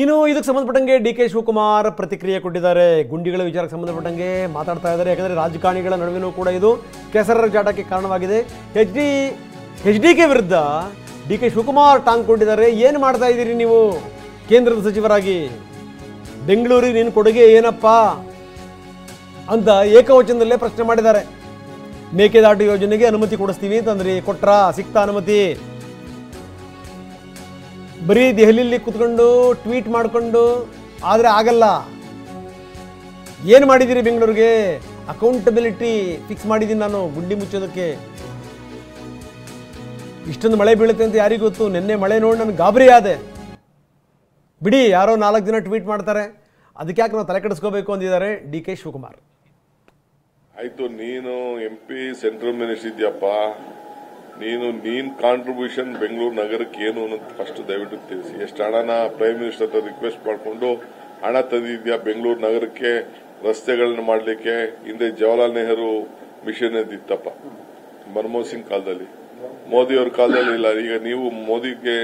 ಇನ್ನು ಇದಕ್ಕೆ ಸಂಬಂಧಪಟ್ಟಂಗೆ ಡಿ.ಕೆ. ಶಿವಕುಮಾರ್ ಪ್ರತಿಕ್ರಿಯೆ ಕೊಟ್ಟಿದ್ದಾರೆ. ಗುಂಡಿಗಳ ವಿಚಾರಕ್ಕೆ ಸಂಬಂಧಪಟ್ಟಂಗೆ ಮಾತಾಡ್ತಾ ಇದ್ದಾರೆ. ಯಾಕಂದರೆ ರಾಜಕಾರಣಿಗಳ ನಡುವೆನೂ ಕೂಡ ಇದು ಕೆಸರರ ಜಾಟಕ್ಕೆ ಕಾರಣವಾಗಿದೆ. ಎಚ್.ಡಿ.ಕೆ. ವಿರುದ್ಧ ಡಿ.ಕೆ. ಶಿವಕುಮಾರ್ ಟಾಂಗ್ ಕೊಟ್ಟಿದ್ದಾರೆ. ಏನು ಮಾಡ್ತಾ ಇದ್ದೀರಿ ನೀವು ಕೇಂದ್ರದ ಸಚಿವರಾಗಿ? ಬೆಂಗಳೂರಿಗೆ ನಿನ್ನ ಕೊಡುಗೆ ಏನಪ್ಪ ಅಂತ ಏಕವಚನದಲ್ಲೇ ಪ್ರಶ್ನೆ ಮಾಡಿದ್ದಾರೆ. ಮೇಕೆದಾಟು ಯೋಜನೆಗೆ ಅನುಮತಿ ಕೊಡಿಸ್ತೀವಿ ಅಂತಂದ್ರಿ, ಕೊಟ್ರಾ? ಸಿಕ್ತಾ ಅನುಮತಿ? ಬರೀ ದೆಹಲಿಯಲ್ಲಿ ಕೂತ್ಕೊಂಡು ಟ್ವೀಟ್ ಮಾಡಿಕೊಂಡು ಆದರೆ ಆಗಲ್ಲ. ಏನು ಮಾಡಿದ್ದೀರಿ ಬೆಂಗಳೂರಿಗೆ? ಅಕೌಂಟಬಿಲಿಟಿ ಫಿಕ್ಸ್ ಮಾಡಿದ್ದೀನಿ ನಾನು ಗುಂಡಿ ಮುಚ್ಚೋದಕ್ಕೆ. ಇಷ್ಟೊಂದು ಮಳೆ ಬೀಳುತ್ತೆ ಅಂತ ಯಾರಿಗೂ ಗೊತ್ತು? ನಿನ್ನೆ ಮಳೆ ನೋಡಿ ನನಗೆ ಗಾಬರಿ ಆದೆ. ಬಿಡಿ, ಯಾರೋ 4 ದಿನ ಟ್ವೀಟ್ ಮಾಡ್ತಾರೆ, ಅದಕ್ಕೆ ಯಾಕೆ ನಾವು ತಲೆ ಕೆಡಿಸ್ಕೋಬೇಕು ಅಂದಿದ್ದಾರೆ ಡಿ.ಕೆ. ಶಿವಕುಮಾರ್. ಆಯ್ತು, ನೀನು MP ಸೆಂಟ್ರಲ್ ಮಿನಿಸ್ಟರ್ ಇದೆಯಪ್ಪ, ನೀನ್ ಕಾಂಟ್ರಿಬ್ಯೂಷನ್ ಬೆಂಗಳೂರು ನಗರಕ್ಕೆ ಏನು ಅನ್ನೋದು ಫಸ್ಟ್ ದಯವಿಟ್ಟು ತಿಳಿಸಿ. ಎಷ್ಟು ಹಣನ ಪ್ರೈಮ್ ಮಿನಿಸ್ಟರ್ ಹತ್ರ ರಿಕ್ವೆಸ್ಟ್ ಮಾಡಿಕೊಂಡು ಹಣ ತಂದಿದ್ಯಾ ಬೆಂಗಳೂರು ನಗರಕ್ಕೆ ರಸ್ತೆಗಳನ್ನ ಮಾಡಲಿಕ್ಕೆ? ಹಿಂದೆ ಜವಾಹರ್ಲಾಲ್ ನೆಹರು ಮಿಷನ್ ಇತ್ತಪ್ಪ, ಮನಮೋಹನ್ ಸಿಂಗ್ ಕಾಲದಲ್ಲಿ. ಮೋದಿ ಅವ್ರ ಕಾಲದಲ್ಲಿ ಇಲ್ಲ. ಈಗ ನೀವು ಮೋದಿಗೆ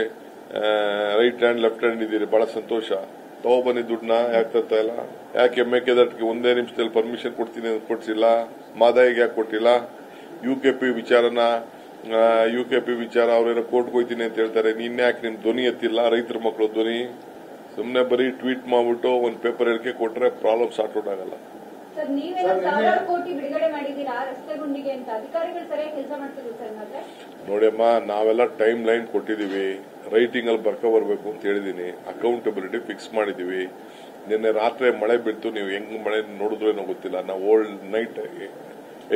ರೈಟ್ ಹ್ಯಾಂಡ್ ಲೆಫ್ಟ್ ಹ್ಯಾಂಡ್ ಇದ್ದೀರಿ, ಬಹಳ ಸಂತೋಷ. ತಗೊಬನ್ನಿ ದುಡ್ಡನ್ನ. ಯಾಕೆ ತರ್ತಾ ಇಲ್ಲ? ಯಾಕೆ ಮೇಕೆದಾಟಿಗೆ 1 ನಿಮಿಷದಲ್ಲಿ ಪರ್ಮಿಷನ್ ಕೊಡ್ತೀನಿ ಅಂತ ಕೊಡ್ಸಿಲ್ಲ? ಮಾದಾಯಿಗೆ ಯಾಕೆ ಕೊಟ್ಟಿಲ್ಲ? ಯುಕೆಪಿ ವಿಚಾರ ಅವ್ರೇನೋ ಕೋರ್ಟ್ಗೆ ಹೋಗ್ತೀನಿ ಅಂತ ಹೇಳ್ತಾರೆ. ನೀನ್ ಯಾಕೆ ನಿಮ್ ಧ್ವನಿ ಎತ್ತಿಲ್ಲ? ರೈತರ ಮಕ್ಕಳು ಧ್ವನಿ. ಸುಮ್ನೆ ಬರೀ ಟ್ವೀಟ್ ಮಾಡ್ಬಿಟ್ಟು ಒಂದು ಪೇಪರ್ ಹೇಳಿಕೆ ಕೊಟ್ರೆ ಪ್ರಾಬ್ಲಮ್ ಸಾರ್ಟ್ ಔಟ್ ಆಗಲ್ಲ. ನೋಡಿಯಮ್ಮ, ನಾವೆಲ್ಲ ಟೈಮ್ ಲೈನ್ ಕೊಟ್ಟಿದೀವಿ, ರೈಟಿಂಗ್ ಅಲ್ಲಿ ಬರ್ಬೇಕು ಅಂತ ಹೇಳಿದೀನಿ. ಅಕೌಂಟಬಿಲಿಟಿ ಫಿಕ್ಸ್ ಮಾಡಿದೀವಿ. ನಿನ್ನೆ ರಾತ್ರಿ ಮಳೆ ಬಿತ್ತು, ನೀವು ಹೆಂಗ್ ಮಳೆ ನೋಡಿದ್ರು ಏನೋ ಗೊತ್ತಿಲ್ಲ. ನಾವು ಓಲ್ಡ್ ನೈಟ್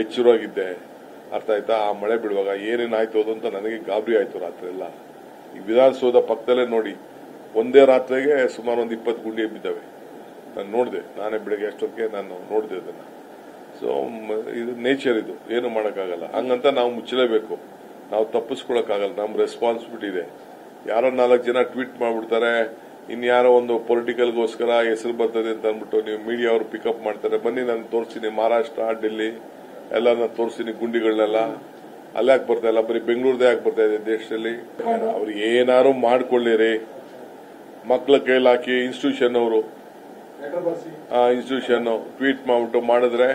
ಎಚ್ಚರವಾಗಿದ್ದೆ, ಅರ್ಥ ಆಯ್ತಾ? ಆ ಮಳೆ ಬಿಡುವಾಗ ಏನೇನಾಯ್ತು ಅಂತ ನನಗೆ ಗಾಬರಿ ಆಯ್ತು ರಾತ್ರಿ ಎಲ್ಲ. ಈ ವಿಧಾನಸೌಧ ಪಕ್ಕದಲ್ಲೇ ನೋಡಿ, ಒಂದೇ ರಾತ್ರಿಗೆ ಸುಮಾರು ಒಂದು 20 ಗುಂಡಿ ಬಿದ್ದಾವೆ. ನಾನು ನೋಡಿದೆ, ನಾನೇ ಬೆಳಗ್ಗೆ ಅಷ್ಟೊತ್ತಿಗೆ ನಾನು ನೋಡಿದೆ ಅದನ್ನ. ಸೊ ಇದು ನೇಚರ್, ಇದು ಏನು ಮಾಡೋಕ್ಕಾಗಲ್ಲ. ಹಂಗಂತ ನಾವು ಮುಚ್ಚಲೇಬೇಕು, ನಾವು ತಪ್ಪಿಸ್ಕೊಳಕ್ಕಾಗಲ್ಲ. ನಮ್ಮ ರೆಸ್ಪಾನ್ಸಿಬಿಲಿಟಿ ಇದೆ. ಯಾರೋ 4 ಜನ ಟ್ವೀಟ್ ಮಾಡ್ಬಿಡ್ತಾರೆ, ಇನ್ಯಾರೋ ಒಂದು ಪೊಲಿಟಿಕಲ್ಗೋಸ್ಕರ ಹೆಸರು ಬರ್ತದೆ ಅಂತ ಅಂದ್ಬಿಟ್ಟು ನೀವು ಮೀಡಿಯಾ ಅವರು ಪಿಕಪ್ ಮಾಡ್ತಾರೆ. ಬನ್ನಿ, ನಾನು ತೋರಿಸ್ತೀನಿ, ಮಹಾರಾಷ್ಟ್ರ, ಡೆಲ್ಲಿ ಎಲ್ಲ ನಾನು ತೋರಿಸ್ತೀನಿ ಗುಂಡಿಗಳನ್ನೆಲ್ಲ. ಅಲ್ಲೇ ಯಾಕೆ ಬರ್ತಾ ಇಲ್ಲ? ಬರೀ ಬೆಂಗಳೂರದೇ ಯಾಕೆ ಬರ್ತಾ ಇದೆ ದೇಶದಲ್ಲಿ? ಅವ್ರಿಗೆ ಏನಾರು ಮಾಡ್ಕೊಳ್ಳಿರಿ, ಮಕ್ಕಳ ಕೈಲಿ ಹಾಕಿ ಇನ್ಸ್ಟಿಟ್ಯೂಷನ್ ಅವರು ಟ್ವೀಟ್ ಮಾಡ್ಬಿಟ್ಟು ಮಾಡಿದ್ರೆ